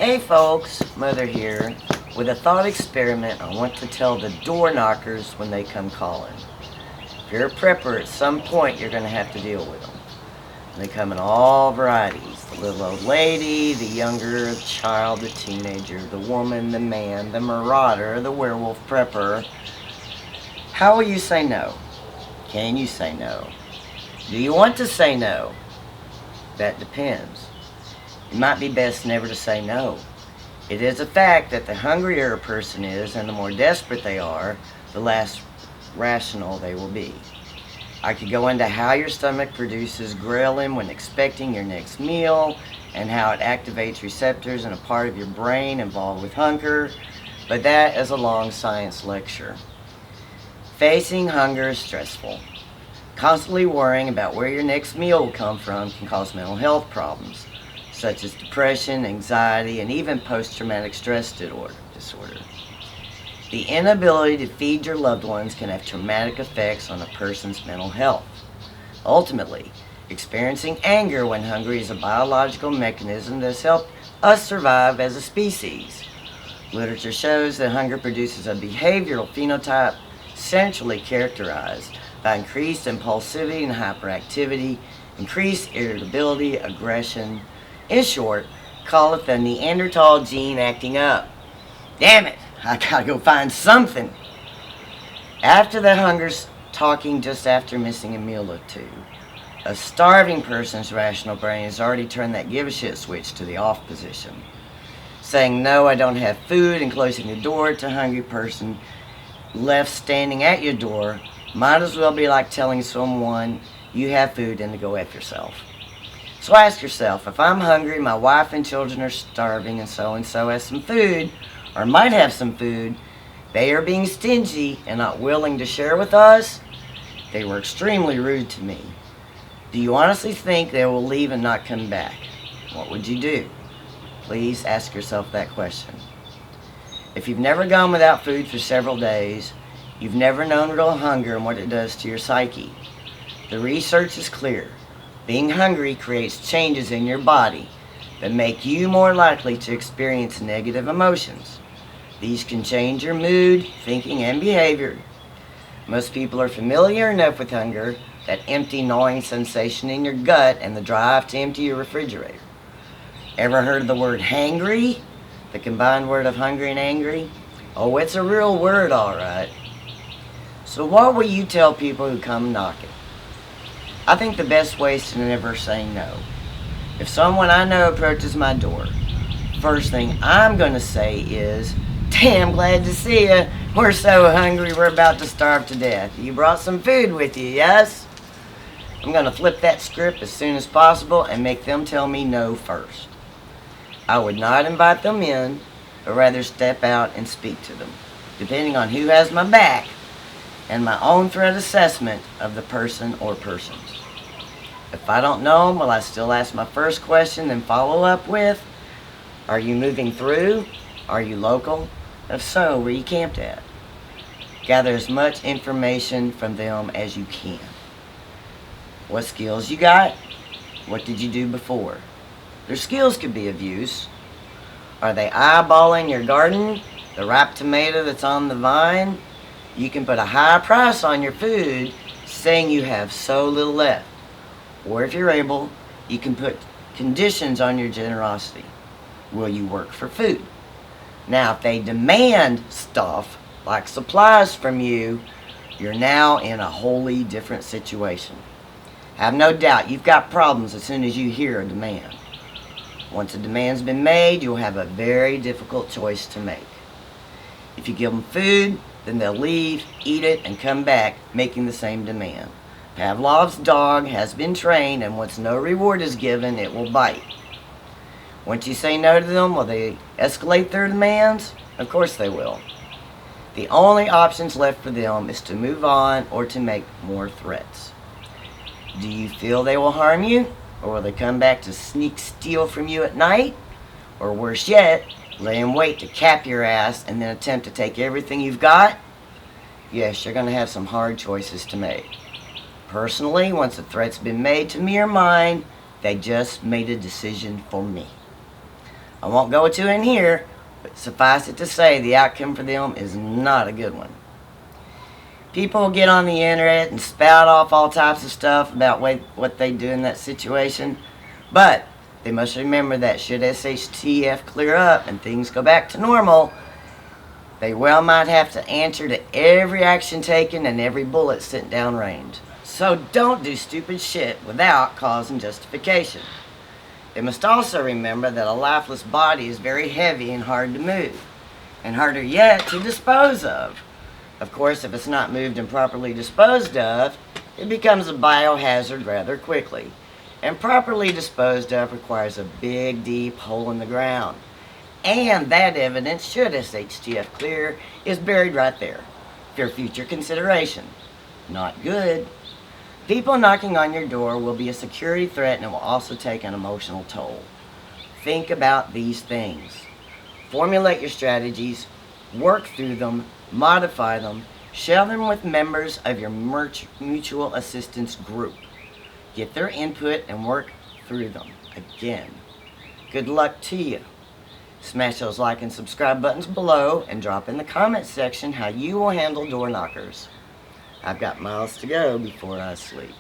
Hey folks, Mother here, with a thought experiment I want to tell the door knockers when they come calling. If you're a prepper, at some point you're going to have to deal with them. They come in all varieties. The little old lady, the younger child, the teenager, the woman, the man, the marauder, the werewolf prepper. How will you say no? Can you say no? Do you want to say no? That depends. It might be best never to say no. It is a fact that the hungrier a person is and the more desperate they are, the less rational they will be. I could go into how your stomach produces ghrelin when expecting your next meal and how it activates receptors in a part of your brain involved with hunger, but that is a long science lecture. Facing hunger is stressful. Constantly worrying about where your next meal will come from can cause mental health problems, such as depression, anxiety, and even post-traumatic stress disorder. The inability to feed your loved ones can have traumatic effects on a person's mental health. Ultimately, experiencing anger when hungry is a biological mechanism that has helped us survive as a species. Literature shows that hunger produces a behavioral phenotype essentially characterized by increased impulsivity and hyperactivity, increased irritability, aggression. In short, call it the Neanderthal gene acting up. Damn it, I gotta go find something. After the hunger's talking just after missing a meal or two, a starving person's rational brain has already turned that give a shit switch to the off position. Saying no, I don't have food, and closing the door to a hungry person left standing at your door might as well be like telling someone you have food and to go F yourself. So ask yourself, if I'm hungry, my wife and children are starving, and so has some food, or might have some food, they are being stingy and not willing to share with us, they were extremely rude to me. Do you honestly think they will leave and not come back? What would you do? Please ask yourself that question. If you've never gone without food for several days, you've never known real hunger and what it does to your psyche. The research is clear. Being hungry creates changes in your body that make you more likely to experience negative emotions. These can change your mood, thinking, and behavior. Most people are familiar enough with hunger, that empty, gnawing sensation in your gut and the drive to empty your refrigerator. Ever heard of the word HANGRY? The combined word of hungry and angry? Oh, it's a real word, all right. So what will you tell people who come knocking? I think the best way is to never say no. If someone I know approaches my door, first thing I'm going to say is, "Damn, glad to see you. We're so hungry we're about to starve to death. You brought some food with you, yes?" I'm going to flip that script as soon as possible and make them tell me no first. I would not invite them in, but rather step out and speak to them, depending on who has my back and my own threat assessment of the person or persons. If I don't know them, will I still ask my first question, then follow up with, "Are you moving through? Are you local? If so, where you camped at?" Gather as much information from them as you can. What skills you got? What did you do before? Their skills could be of use. Are they eyeballing your garden? The ripe tomato that's on the vine? You can put a high price on your food, saying you have so little left. Or if you're able, you can put conditions on your generosity. Will you work for food? Now, if they demand stuff, like supplies from you, you're now in a wholly different situation. Have no doubt you've got problems as soon as you hear a demand. Once a demand's been made, you'll have a very difficult choice to make. If you give them food, then they'll leave, eat it, and come back, making the same demand. Pavlov's dog has been trained, and once no reward is given, it will bite. Once you say no to them, will they escalate their demands? Of course they will. The only options left for them is to move on or to make more threats. Do you feel they will harm you? Or will they come back to sneak steal from you at night? Or worse yet, lay in wait to cap your ass and then attempt to take everything you've got? Yes, you're going to have some hard choices to make. Personally, once a threat's been made to me or mine, they just made a decision for me. I won't go into it in here, but suffice it to say the outcome for them is not a good one. People get on the internet and spout off all types of stuff about what they do in that situation, but they must remember that should SHTF clear up and things go back to normal, they well might have to answer to every action taken and every bullet sent downrange. So don't do stupid shit without cause and justification. They must also remember that a lifeless body is very heavy and hard to move, and harder yet to dispose of. Of course, if it's not moved and properly disposed of, it becomes a biohazard rather quickly. And properly disposed of requires a big, deep hole in the ground. And that evidence, should SHTF clear, is buried right there for future consideration. Not good. People knocking on your door will be a security threat and it will also take an emotional toll. Think about these things. Formulate your strategies, work through them, modify them, share them with members of your mutual assistance group. Get their input and work through them. Again, good luck to you. Smash those like and subscribe buttons below and drop in the comment section how you will handle door knockers. I've got miles to go before I sleep.